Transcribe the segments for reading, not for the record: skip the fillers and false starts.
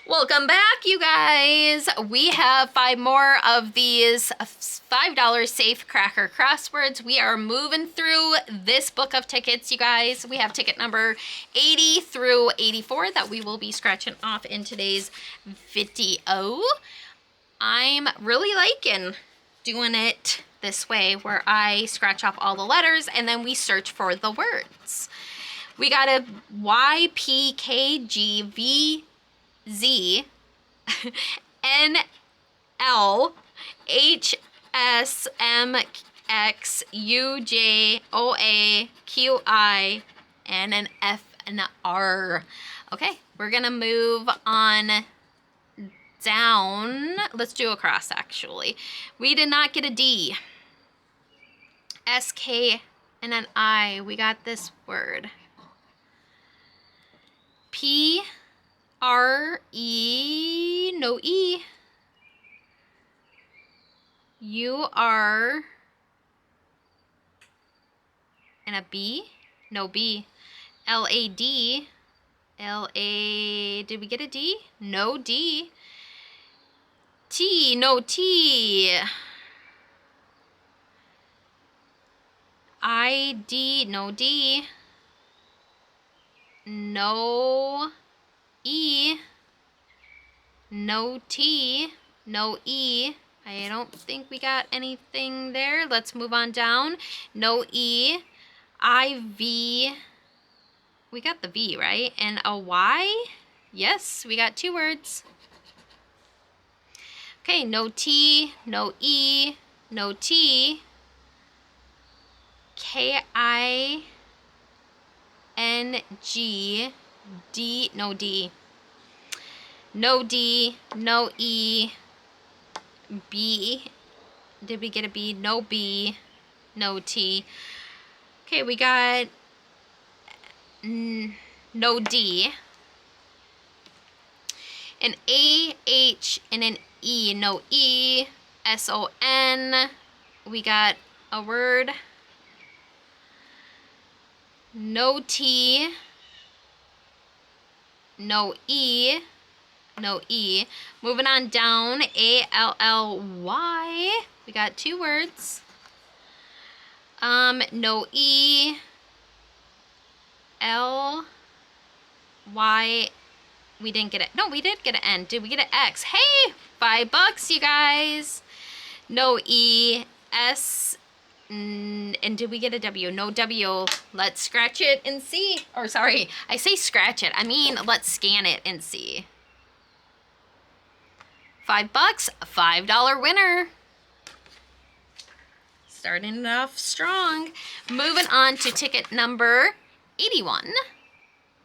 Welcome back, you guys. We have 5 more of these $5 safe cracker crosswords. We are moving through this book of tickets, you guys. We have ticket number 80 through 84 that we will be scratching off in today's video. I'm really liking doing it this way, where I scratch off all the letters and then we search for the words. We got a YPKGV Z N L H S M X U J O A Q I and an F and an R. Okay, we're gonna move on down. Let's do a cross actually. We did not get a D. S K and an I. We got this word. P R E, no E. U R and a B, no B. L A D, L A, did we get a D? No D. T, no T. I D, no D. No E, no T, no E. I don't think we got anything there. Let's move on down. No E, I V. We got the V, right? And a Y? Yes, we got 2 words. Okay, no T, no E, no T. K I N G D, no D. No D, no E, B. Did we get a B? No B, no T. Okay, we got no D. An A, H, and an E. No E, S-O-N. We got a word. No T. No E. No E. Moving on down, A-L-L-Y. We got 2 words. No E. L. Y. We didn't get it. No, we did get an N. Did we get an X? Hey, $5, you guys. No E. S. And did we get a W? No W. Let's scratch it and see. Or sorry, I say scratch it. I mean, let's scan it and see. $5, $5 winner. Starting it off strong. Moving on to ticket number 81.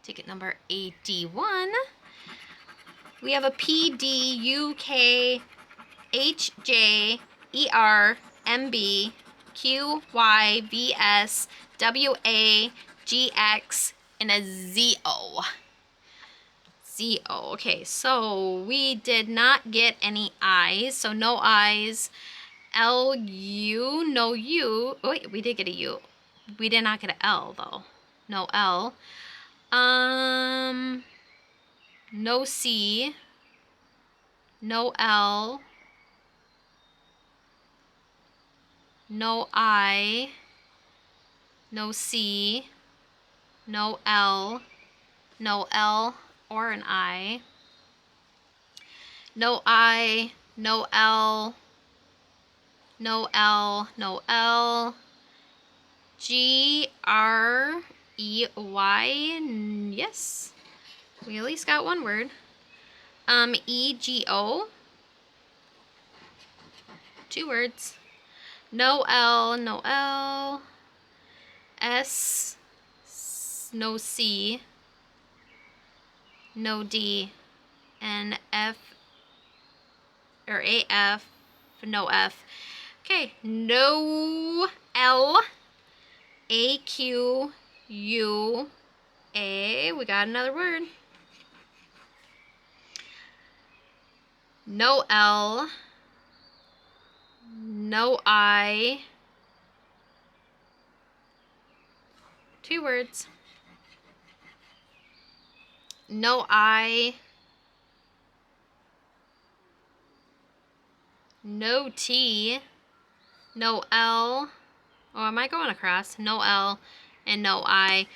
Ticket number 81. We have a P, D, U, K, H, J, E, R, M, B, Q, Y, V, S, W, A, G, X, and a Z, O. Z, O. Okay, so we did not get any I's, so no I's. L, U, no U. Oh, wait, we did get a U. We did not get an L, though. No L. No C. No L. No I. No C. No L. No L or an I. No I. No L. No L. No L. G R E Y. Yes. We at least got 1 word. E G O. 2 words. No L, no L. S, no C. No D. And F, or AF, no F. Okay, no L. A Q U A. We got another word. No L. No I. 2 words. No I. no T, no L. Oh, am I going across? No L and no I.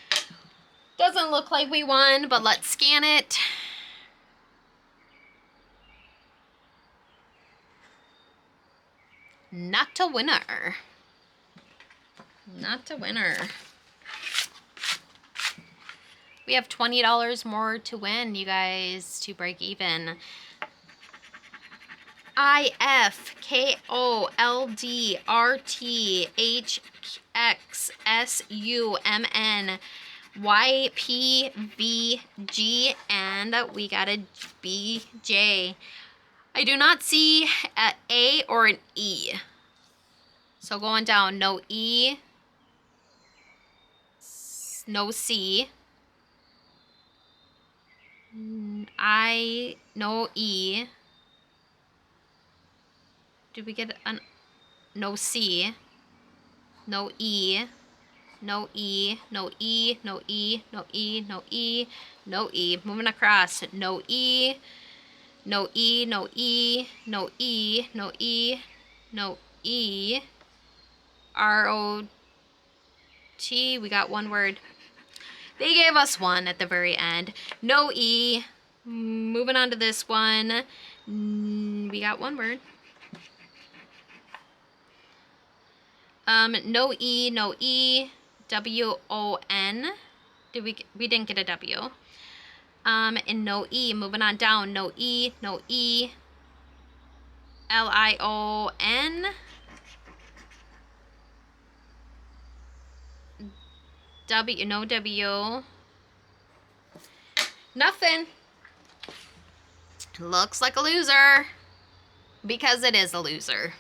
Doesn't look like we won, but let's scan it. Not a winner. Not a winner. We have $20 more to win, you guys, to break even. IFKOLDRTHXSUMN YPVG, and we got a BJ. I do not see an A or an E. So going down, no E, no C, I, no E. Did we get an, no C, no E, no E, no E, no E, no E, no E, no E. Moving across, no E, no E, no E, no E, no E, no E, R-O-T, we got one word. They gave us one at the very end. No E. Moving on to this one. We got one word. No E, no E. W-O-N. We didn't get a W. And no E. Moving on down. No E, no E. L-I-O-N. W, no W. Nothing. Looks like a loser. Because it is a loser.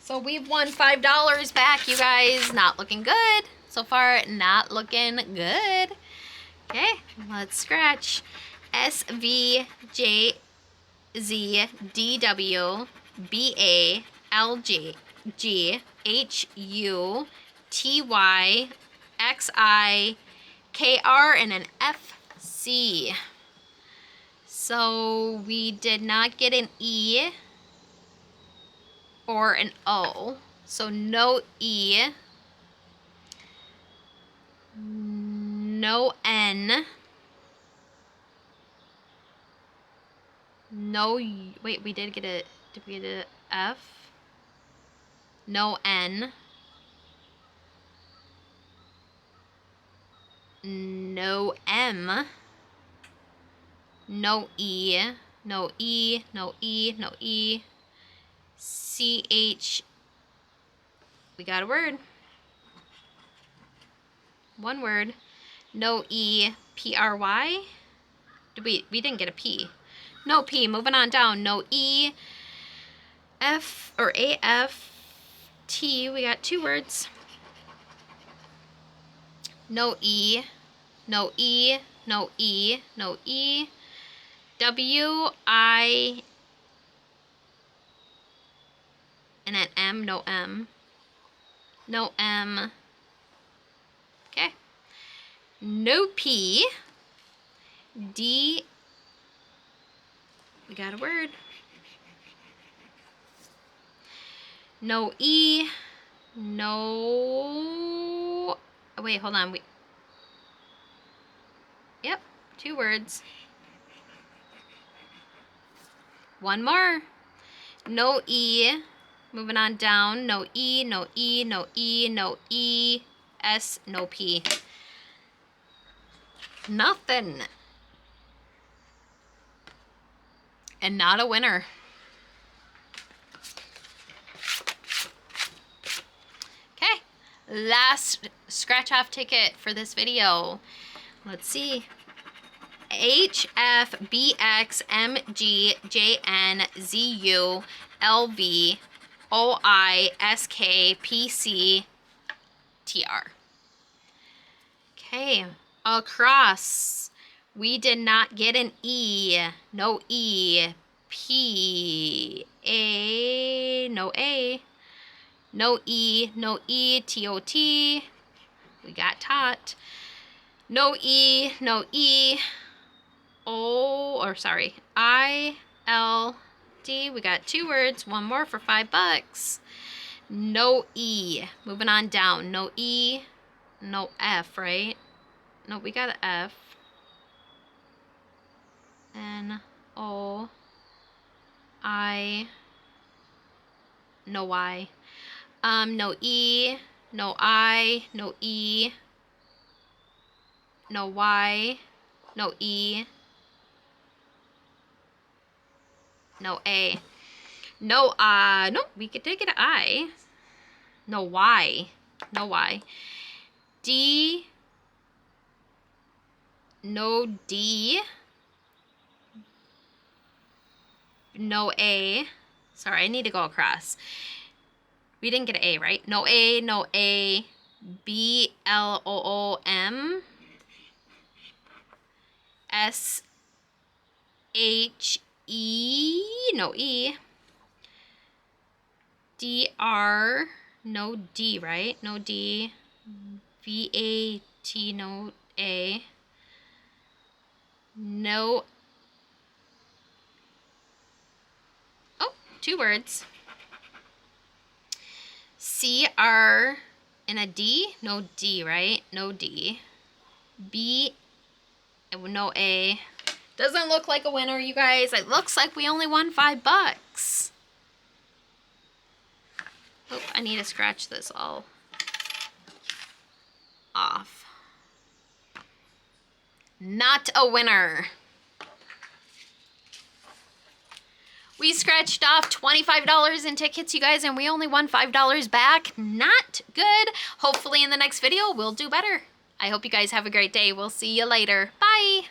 So we've won $5 back, you guys. Not looking good. So far, not looking good. Okay, let's scratch. SVJZDWBALGGHUTYXIKR and an FC. So we did not get an E or an O. So no E, no N, no, wait, we did get a, did we get a F? No N, no M, no E, no E, no E, no E, CH, we got a word. One word. No E, P-R-Y. We didn't get a P. No P. Moving on down. No E, F, or A-F-T. We got two words. No E, no E, no E, no E. W-I, and an M, no M. No M. Okay. No P. D. We got a word. No E. No. Oh, wait, hold on. Yep, two words. One more. No E. Moving on down. No E, no E, no E, no E. S, no P. Nothing. And not a winner. Okay. Last scratch off ticket for this video. Let's see. HFBXMGJNZULVOISKPCTR. Okay, across, we did not get an E, no E, P, A, no A, no E, no E, T-O-T, we got tot, no E, no E, O, or sorry, I, L, empty. We got 2 words, 1 more for $5. No E. Moving on down. No E, no F, right? No, we got an F. N-O-I. No Y. No E, no I, no E, no Y, no E, no A. No, nope, we could take it I. No Y. No Y. D. No D. No A. Sorry, I need to go across. We didn't get an A, right? No A, no A. B-L-O-O-M. S-H-E. No E. D-R. No D, right? No D. V-A-T. No A. No. Oh, 2 words. C-R and a D? No D, right? No D. B, no A. Doesn't look like a winner, you guys. It looks like we only won $5. Oh, I need to scratch this all off. Not a winner. We scratched off $25 in tickets, you guys, and we only won $5 back. Not good. Hopefully in the next video, we'll do better. I hope you guys have a great day. We'll see you later. Bye.